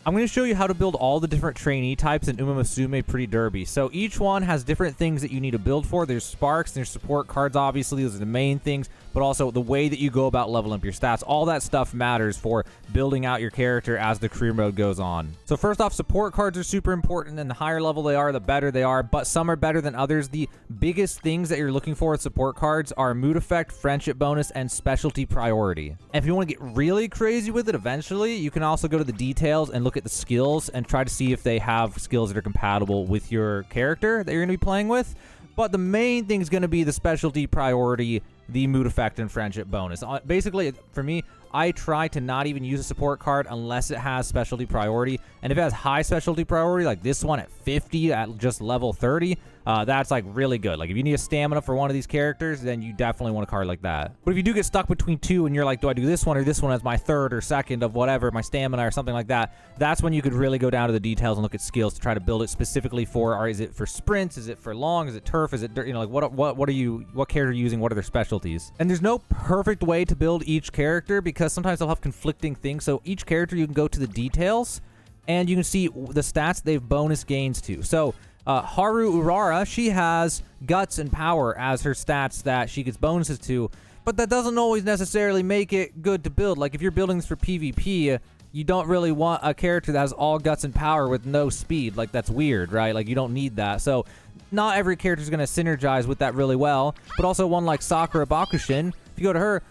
I'm going to show you how to build all the different trainee types in Uma Musume Pretty Derby. So each one has different things that you need to build for. There's sparks, there's support cards, obviously. Those are the main things, but also the way that you go about leveling up your stats. All that stuff matters for building out your character as the career mode goes on. So first off, support cards are super important, and the higher level they are, the better they are, but some are better than others. The biggest things that you're looking for with support cards are mood effect, friendship bonus, and specialty priority. And if you want to get really crazy with it eventually, you can also go to the details and look at the skills and try to see if they have skills that are compatible with your character that you're going to be playing with. But the main thing is going to be the specialty priority, the mood effect, and friendship bonus. Basically, for me, I try to not even use a support card unless it has specialty priority. And if it has high specialty priority, like this one at 50 at just level 30, that's like really good. Like if you need a stamina for one of these characters, then you definitely want a card like that. But if you do get stuck between two and you're like, do I do this one or this one as my third or second of whatever, my stamina or something like that, that's when you could really go down to the details and look at skills to try to build it specifically for, or is it for sprints? Is it for long? Is it turf? Is it, you know, like what character are you using? What are their specialties? And there's no perfect way to build each character because sometimes they'll have conflicting things. So each character, you can go to the details and you can see the stats they've bonus gains to. So Haru Urara, she has guts and power as her stats that she gets bonuses to, but that doesn't always necessarily make it good to build. Like if you're building this for PvP, you don't really want a character that has all guts and power with no speed. Like that's weird, right? Like you don't need that. So not every character is going to synergize with that really well, but also one like Sakura Bakushin, if you go to her,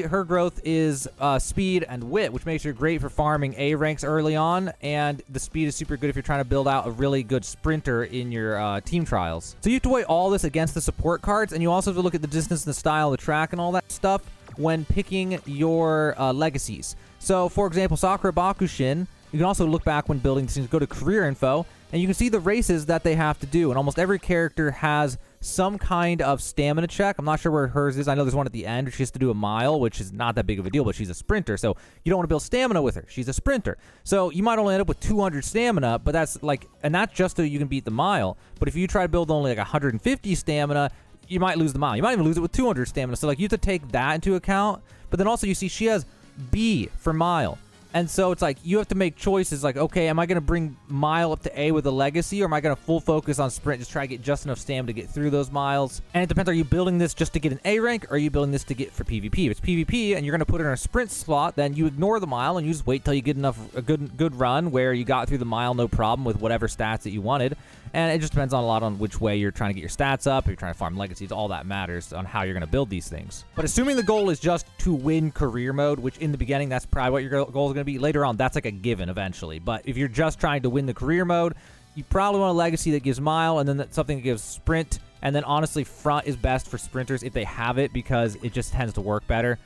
her growth is speed and wit, which makes her great for farming A ranks early on, and the speed is super good if you're trying to build out a really good sprinter in your team trials. So you have to weigh all this against the support cards, and you also have to look at the distance and the style of the track and all that stuff when picking your legacies. So for example, Sakura Bakushin, you can also look back when building these things, go to career info, and you can see the races that they have to do, and almost every character has some kind of stamina check. I'm not sure where hers is. I know there's one at the end where she has to do a mile, which is not that big of a deal, but she's a sprinter, so you don't want to build stamina with her. She's a sprinter. So you might only end up with 200 stamina, but that's like, and that's just so you can beat the mile. But if you try to build only like 150 stamina, you might lose the mile. You might even lose it with 200 stamina. So like you have to take that into account. But then also you see she has B for mile. And so it's like you have to make choices like, okay, am I going to bring mile up to A with a legacy, or am I going to full focus on sprint, just try to get just enough stamina to get through those miles? And it depends, are you building this just to get an A rank, or are you building this to get for PvP? If it's PvP and you're going to put it in a sprint slot, then you ignore the mile and you just wait till you get a good run where you got through the mile no problem with whatever stats that you wanted. And it just depends on a lot on which way you're trying to get your stats up, if you're trying to farm legacies, all that matters on how you're going to build these things. But assuming the goal is just to win career mode, which in the beginning, that's probably what your goal is going to be. Later on, that's like a given eventually. But if you're just trying to win the career mode, you probably want a legacy that gives mile, and then something that gives sprint. And then honestly, front is best for sprinters if they have it, because it just tends to work better.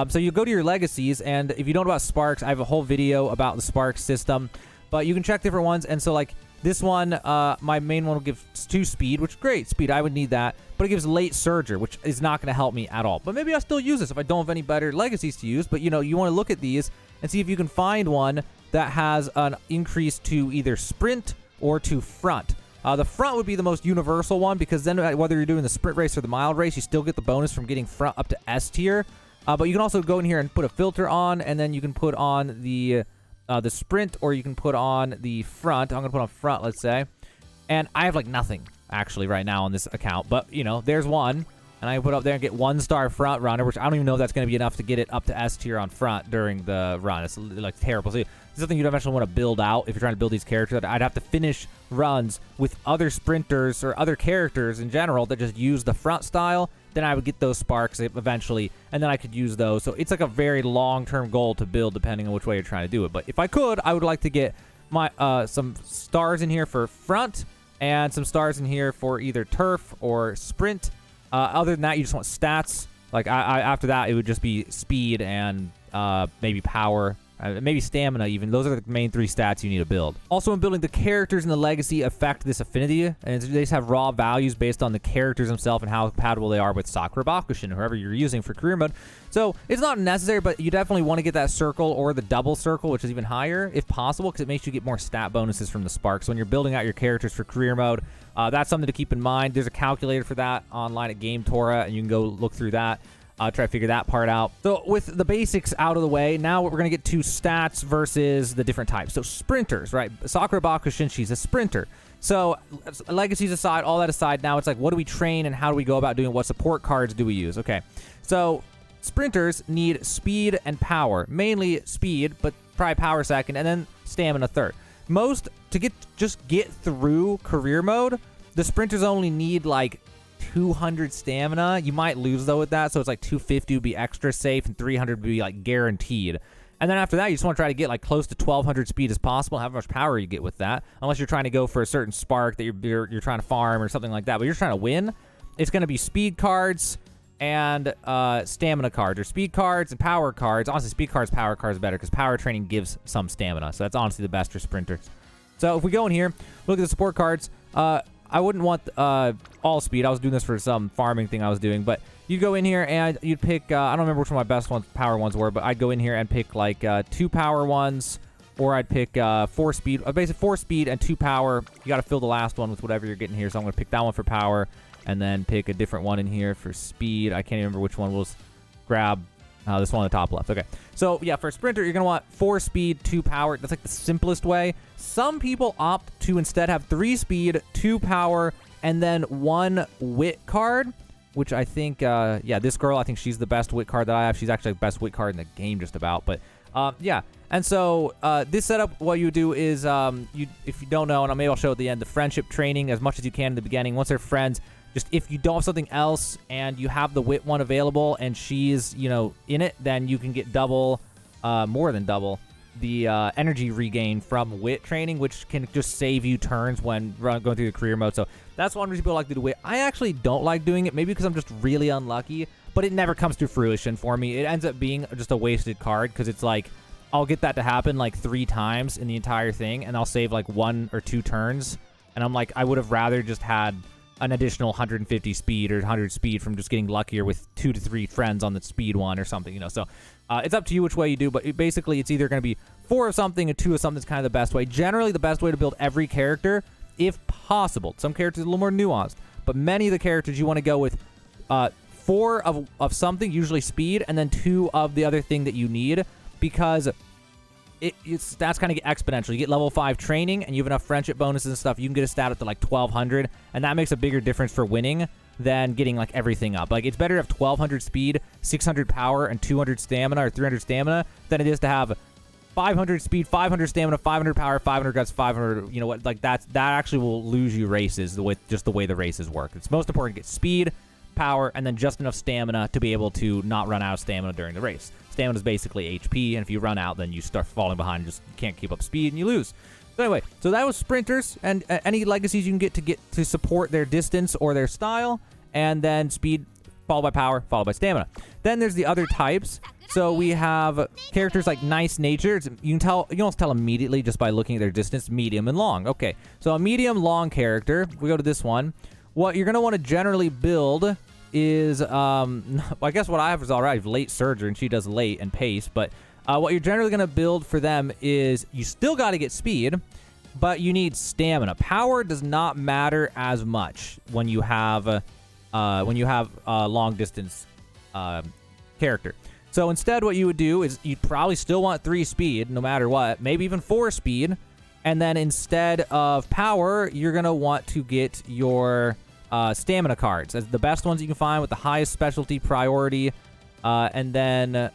So you go to your legacies, and if you don't know about sparks, I have a whole video about the sparks system, but you can check different ones. And so like this one, my main one will give 2 speed, which is great. Speed, I would need that. But it gives late surger, which is not going to help me at all. But maybe I'll still use this if I don't have any better legacies to use. But, you know, you want to look at these and see if you can find one that has an increase to either sprint or to front. The front would be the most universal one, because then whether you're doing the sprint race or the mile race, you still get the bonus from getting front up to S tier. But you can also go in here and put a filter on, and then you can put on the sprint, or you can put on the front. I'm going to put on front, let's say. And I have like nothing actually right now on this account, but you know, there's one, and I can put up there and get 1-star front runner, which I don't even know if that's going to be enough to get it up to S tier on front during the run. It's like terrible. So it's something you'd eventually want to build out if you're trying to build these characters. I'd have to finish runs with other sprinters or other characters in general that just use the front style. Then I would get those sparks eventually, and then I could use those. So it's like a very long-term goal to build depending on which way you're trying to do it. But if I could, I would like to get my some stars in here for front and some stars in here for either turf or sprint. Other than that, you just want stats. Like after that, it would just be speed and maybe power. Maybe stamina even. Those are the main 3 stats you need to build. Also, in building, the characters in the legacy affect this affinity, and they just have raw values based on the characters themselves and how compatible they are with Sakura Bakushin, whoever you're using for career mode. So it's not necessary, but you definitely want to get that circle or the double circle, which is even higher if possible, because it makes you get more stat bonuses from the sparks. When you're building out your characters for career mode, that's something to keep in mind. There's a calculator for that online at GameTora, and you can go look through that. Try to figure that part out. So with the basics out of the way, now we're going to get to stats versus the different types. So sprinters, right? Sakura Bakushin, she's a sprinter. So legacies aside, all that aside, now it's like, what do we train and how do we go about doing, what support cards do we use? Okay, so sprinters need speed and power. Mainly speed, but probably power second, and then stamina third. Most, to just get through career mode, the sprinters only need like 200 stamina. You might lose though with that, so it's like 250 would be extra safe and 300 would be like guaranteed. And then after that, you just want to try to get like close to 1200 speed as possible. How much power you get with that, unless you're trying to go for a certain spark that you're trying to farm or something like that. But you're trying to win. It's going to be speed cards and stamina cards, or speed cards and power cards. Honestly, speed cards, power cards are better because power training gives some stamina. So that's honestly the best for sprinters. So if we go in here, look at the support cards. I wouldn't want all speed. I was doing this for some farming thing I was doing, but you go in here and you'd pick, I don't remember which one my best power ones were, but I'd go in here and pick like 2 power ones, or I'd pick 4 speed, basically 4 speed and 2 power. You got to fill the last one with whatever you're getting here, so I'm going to pick that one for power, and then pick a different one in here for speed. I can't even remember which one was. Grab this one on the top left. Okay, so yeah, for a sprinter, you're going to want 4 speed, 2 power. That's like the simplest way. Some people opt to instead have 3 speed, 2 power, and then 1 wit card, which I think, yeah, this girl, I think she's the best wit card that I have. She's actually the best wit card in the game just about, but yeah. And so this setup, what you do is, if you don't know, and maybe I'll show at the end, the friendship training as much as you can in the beginning. Once they're friends, just if you don't have something else and you have the wit one available and she's, you know, in it, then you can get double, more than double, the energy regain from wit training, which can just save you turns when going through the career mode. So that's one reason people like to do wit. I actually don't like doing it, maybe because I'm just really unlucky, but it never comes to fruition for me. It ends up being just a wasted card because it's like, I'll get that to happen like 3 times in the entire thing, and I'll save like 1 or 2 turns, and I'm like, I would have rather just had an additional 150 speed or 100 speed from just getting luckier with 2 to 3 friends on the speed one or something, you know. So it's up to you which way you do, but basically it's either going to be 4 of something and 2 of something. Is kind of the best way. Generally, the best way to build every character, if possible. Some characters are a little more nuanced, but many of the characters you want to go with 4 of something, usually speed, and then 2 of the other thing that you need, because that's kind of exponential. You get level 5 training, and you have enough friendship bonuses and stuff. You can get a stat up to like 1200, and that makes a bigger difference for winning than getting like everything up. Like, it's better to have 1200 speed, 600 power, and 200 stamina or 300 stamina than it is to have 500 speed, 500 stamina, 500 power, 500 guts, 500. You know what? Like that actually will lose you races. Just the way the races work. It's most important to get speed, power, and then just enough stamina to be able to not run out of stamina during the race. Stamina is basically HP, and if you run out, then you start falling behind and just can't keep up speed, and you lose. So anyway, so that was sprinters, and any legacies you can get to support their distance or their style, and then speed followed by power, followed by stamina. Then there's the other types. So we have characters like Nice Nature. You can almost tell immediately just by looking at their distance, medium and long. Okay, so a medium long character, we go to this one. What you're going to want to generally build is, well, I guess what I have is all right. I have late surger, and she does late and pace, but what you're generally going to build for them is you still got to get speed, but you need stamina. Power does not matter as much when you have a long distance character. So instead, what you would do is you'd probably still want 3 speed, no matter what, maybe even 4 speed, and then instead of power, you're going to want to get your stamina cards as the best ones you can find with the highest specialty priority, and then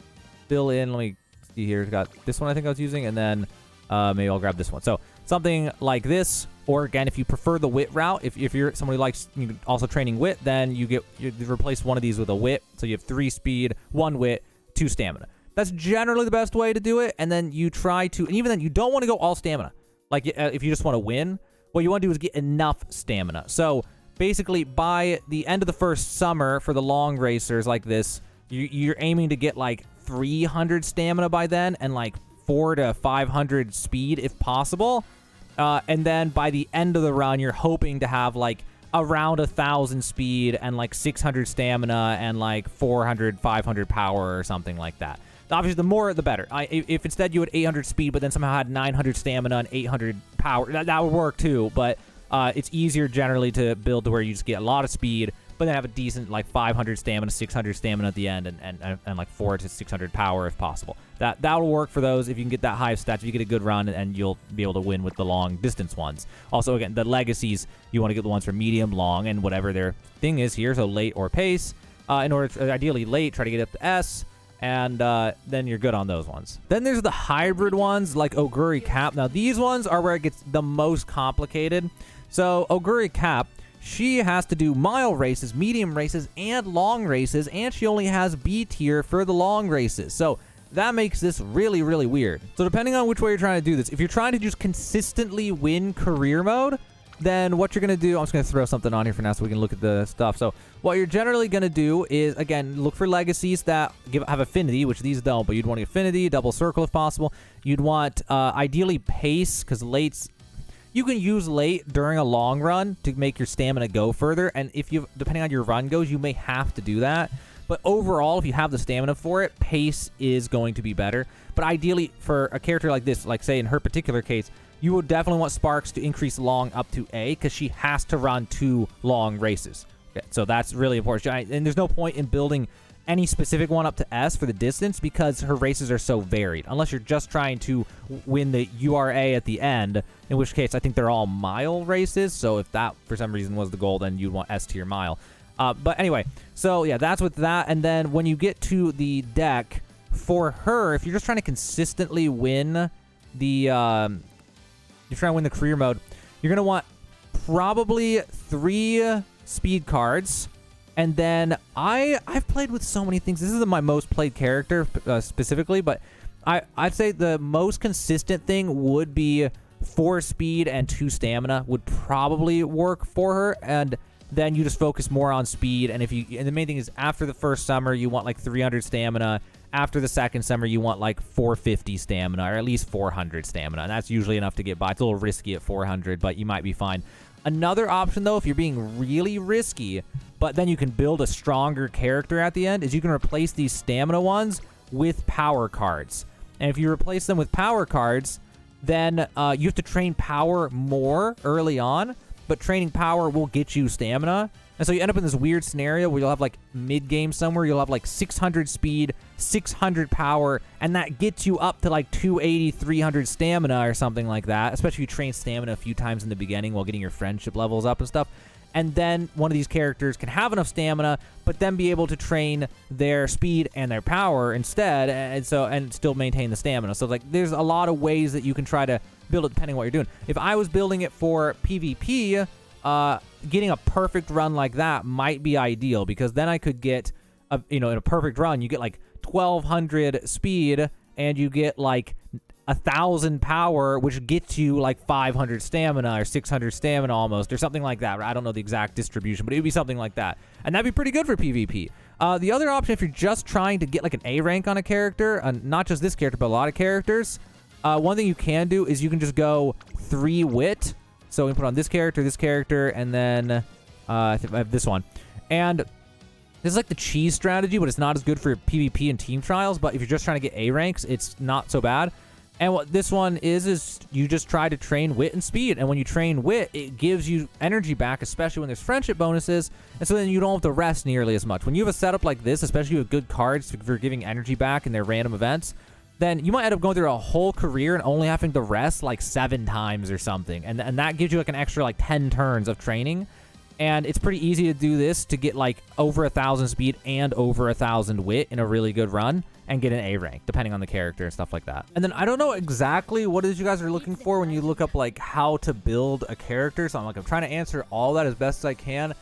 fill in. Let me see here. Got this one I think I was using, and then maybe I'll grab this one. So something like this, or again, if you prefer the wit route, if you're somebody who likes also training wit, then you replace one of these with a wit, so you have 3 speed, 1 wit, 2 stamina. That's generally the best way to do it, and then you try to, and even then, you don't want to go all stamina. Like, if you just want to win, what you want to do is get enough stamina. So basically, by the end of the first summer for the long racers like this, you're aiming to get like 300 stamina by then, and like 400 to 500 speed if possible. And then by the end of the run, you're hoping to have like around 1,000 speed and like 600 stamina and like 400, 500 power or something like that. Obviously, the more, the better. If instead you had 800 speed, but then somehow had 900 stamina and 800 power, that would work too. But it's easier generally to build to where you just get a lot of speed, but then have a decent like 500 stamina, 600 stamina at the end, and like 400 to 600 power if possible. That'll work for those if you can get that high of stats. If you get a good run, and you'll be able to win with the long distance ones. Also, again, the legacies, you want to get the ones for medium, long, and whatever their thing is here. So late or pace. In order to, ideally late, try to get up to S. And then you're good on those ones. Then there's the hybrid ones like Oguri Cap. Now these ones are where it gets the most complicated. So Oguri Cap, she has to do mile races, medium races, and long races, and she only has B tier for the long races. So that makes this really, really weird. So depending on which way you're trying to do this, if you're trying to just consistently win career mode, then what you're going to do, I'm just going to throw something on here for now so we can look at the stuff. So what you're generally going to do is, again, look for legacies that have affinity, which these don't, but you'd want affinity, double circle if possible. You'd want, ideally, pace, because late's... You can use late during a long run to make your stamina go further, and if you, depending on your run goes, you may have to do that. But overall, if you have the stamina for it, pace is going to be better. But ideally, for a character like this, like say in her particular case, you would definitely want Sparks to increase long up to A, because she has to run 2 long races. Okay, so that's really important. And there's no point in building any specific one up to S for the distance, because her races are so varied. Unless you're just trying to win the URA at the end, in which case I think they're all mile races. So if that for some reason was the goal, then you'd want S tier mile. But anyway, so yeah, that's with that. And then when you get to the deck, for her, if you're just trying to consistently win the... you're trying to win the career mode, you're going to want probably 3 speed cards. And then I've played with so many things. This isn't my most played character specifically, but I'd say the most consistent thing would be 4 speed and 2 stamina would probably work for her. And then you just focus more on speed. And and the main thing is, after the first summer, you want like 300 stamina. After the second summer, you want like 450 stamina, or at least 400 stamina. And that's usually enough to get by. It's a little risky at 400, but you might be fine. Another option, though, if you're being really risky, but then you can build a stronger character at the end, is you can replace these stamina ones with power cards. And if you replace them with power cards, then you have to train power more early on, but training power will get you stamina. And so you end up in this weird scenario where you'll have like mid-game somewhere, you'll have like 600 speed, 600 power, and that gets you up to like 280, 300 stamina or something like that, especially if you train stamina a few times in the beginning while getting your friendship levels up and stuff. And then one of these characters can have enough stamina, but then be able to train their speed and their power instead, and still maintain the stamina. So like, there's a lot of ways that you can try to build it depending on what you're doing. If I was building it for PvP, getting a perfect run like that might be ideal, because then I could get, in a perfect run, you get like 1200 speed and you get like 1000 power, which gets you like 500 stamina or 600 stamina almost, or something like that. I don't know the exact distribution, but it would be something like that. And that'd be pretty good for PvP. The other option, if you're just trying to get like an A rank on a character, not just this character, but a lot of characters, one thing you can do is you can just go 3 wit. So we put on this character, and then I think I have this one. And this is like the cheese strategy, but it's not as good for PvP and team trials. But if you're just trying to get A ranks, it's not so bad. And what this one is you just try to train wit and speed. And when you train wit, it gives you energy back, especially when there's friendship bonuses. And so then you don't have to rest nearly as much. When you have a setup like this, especially with good cards for giving energy back in their random events, then you might end up going through a whole career and only having to rest like 7 times or something. And that gives you like an extra like 10 turns of training. And it's pretty easy to do this to get like over 1000 speed and over 1000 wit in a really good run and get an A rank, depending on the character and stuff like that. And then I don't know exactly what it is you guys are looking for when you look up like how to build a character. So I'm trying to answer all that as best as I can.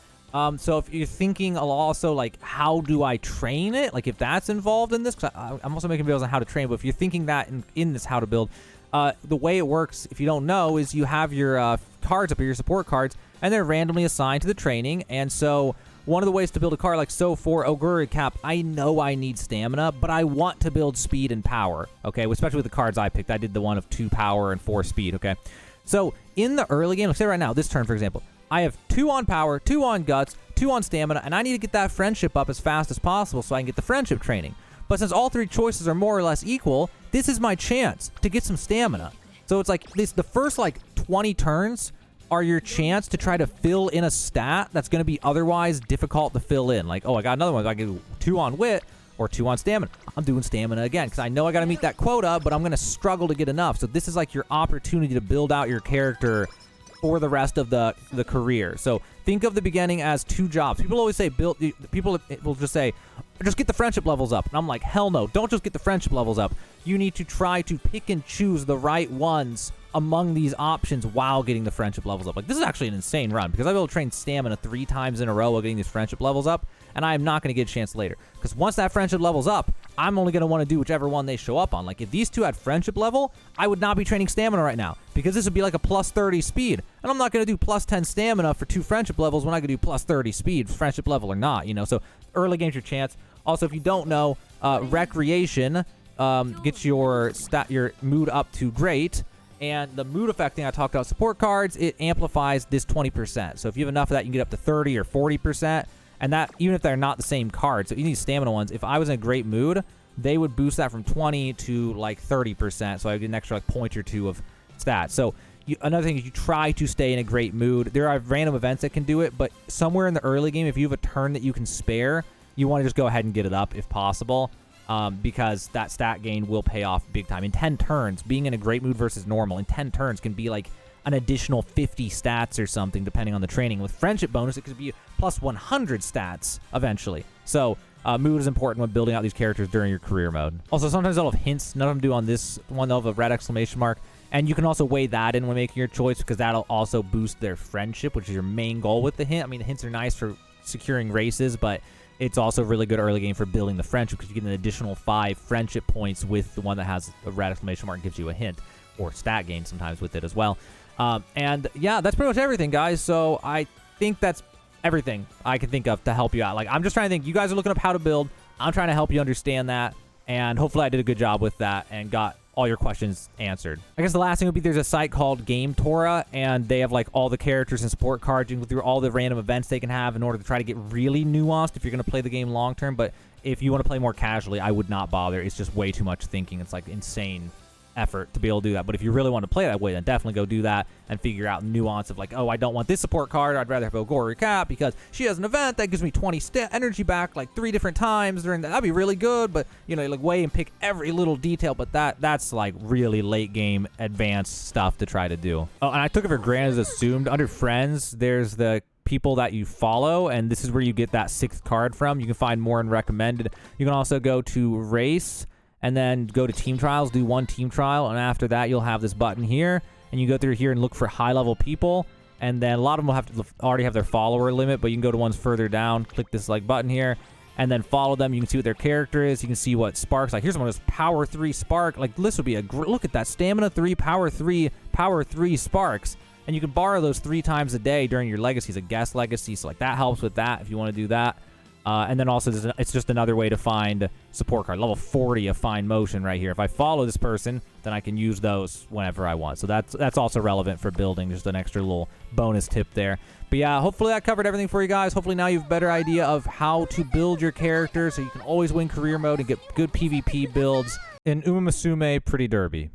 So if you're thinking also like, how do I train it? Like if that's involved in this, because I'm also making videos on how to train, but if you're thinking that in this how to build, the way it works, if you don't know, is you have your cards up here, your support cards, and they're randomly assigned to the training. And so one of the ways to build a card, like so for Oguri Cap, I know I need stamina, but I want to build speed and power, okay? Especially with the cards I picked. I did the one of 2 power and 4 speed, okay? So in the early game, let's say right now, this turn, for example, I have 2 on power, 2 on guts, 2 on stamina, and I need to get that friendship up as fast as possible so I can get the friendship training. But since all 3 choices are more or less equal, this is my chance to get some stamina. So it's like the first like 20 turns, are your chance to try to fill in a stat that's going to be otherwise difficult to fill in. Like, oh, I got another one. I can do 2 on wit or 2 on stamina. I'm doing stamina again because I know I got to meet that quota, but I'm going to struggle to get enough. So this is like your opportunity to build out your character for the rest of the career. So think of the beginning as 2 jobs. People always say people will just say, just get the friendship levels up. And I'm like, hell no, don't just get the friendship levels up. You need to try to pick and choose the right ones among these options while getting the friendship levels up. Like, this is actually an insane run because I've been able to train stamina 3 times in a row while getting these friendship levels up, and I am not going to get a chance later. Because once that friendship level's up, I'm only going to want to do whichever one they show up on. Like, if these 2 had friendship level, I would not be training stamina right now because this would be like a plus 30 speed. And I'm not going to do plus 10 stamina for 2 friendship levels when I could do plus 30 speed, friendship level or not, you know? So early game's your chance. Also, if you don't know, recreation gets your mood up to great. And the mood effect thing I talked about, support cards, it amplifies this 20%. So if you have enough of that, you can get up to 30 or 40%. And that, even if they're not the same card. So even these stamina ones, if I was in a great mood, they would boost that from 20 to like 30%. So I would get an extra like point or 2 of stats. So another thing is you try to stay in a great mood. There are random events that can do it, but somewhere in the early game, if you have a turn that you can spare, you want to just go ahead and get it up if possible. Because that stat gain will pay off big time. In 10 turns, being in a great mood versus normal, in 10 turns can be like an additional 50 stats or something, depending on the training. With friendship bonus, it could be plus 100 stats eventually. So mood is important when building out these characters during your career mode. Also, sometimes they'll have hints. None of them do on this one. They'll have a red exclamation mark. And you can also weigh that in when making your choice because that'll also boost their friendship, which is your main goal with the hint. I mean, the hints are nice for securing races, but it's also really good early game for building the friendship because you get an additional 5 friendship points with the one that has a red exclamation mark and gives you a hint, or stat gain sometimes with it as well. And yeah, that's pretty much everything, guys. So I think that's everything I can think of to help you out. Like, I'm just trying to think. You guys are looking up how to build. I'm trying to help you understand that, and hopefully I did a good job with that and got all your questions answered. I guess the last thing would be there's a site called Game Tora, and they have like all the characters and support cards. You can go through all the random events they can have in order to try to get really nuanced if you're going to play the game long term. But if you want to play more casually, I would not bother. It's just way too much thinking. It's like insane effort to be able to do that. But if you really want to play that way, then definitely go do that and figure out nuance of like, oh, I don't want this support card. I'd rather have a Gory Cat because she has an event that gives me 20 energy back like 3 different times during that. That'd be really good. But you know, like weigh and pick every little detail. But that's like really late game advanced stuff to try to do. Oh, and I took it for granted as assumed. Under friends, there's the people that you follow, and this is where you get that 6th card from. You can find more in recommended. You can also go to race and then go to team trials, do 1 team trial, and after that you'll have this button here, and you go through here and look for high-level people, and then a lot of them will have to already have their follower limit, but you can go to ones further down, click this like button here, and then follow them. You can see what their character is. You can see what sparks. Like here's one that's power 3 spark. Like this would be a look at that, stamina 3, power 3 sparks, and you can borrow those 3 times a day during your legacies, a guest legacy. So like that helps with that if you want to do that. And then also, it's just another way to find support card. Level 40 of Fine Motion right here. If I follow this person, then I can use those whenever I want. So that's also relevant for building. Just an extra little bonus tip there. But yeah, hopefully that covered everything for you guys. Hopefully now you have a better idea of how to build your character so you can always win career mode and get good PvP builds in Uma Musume Pretty Derby.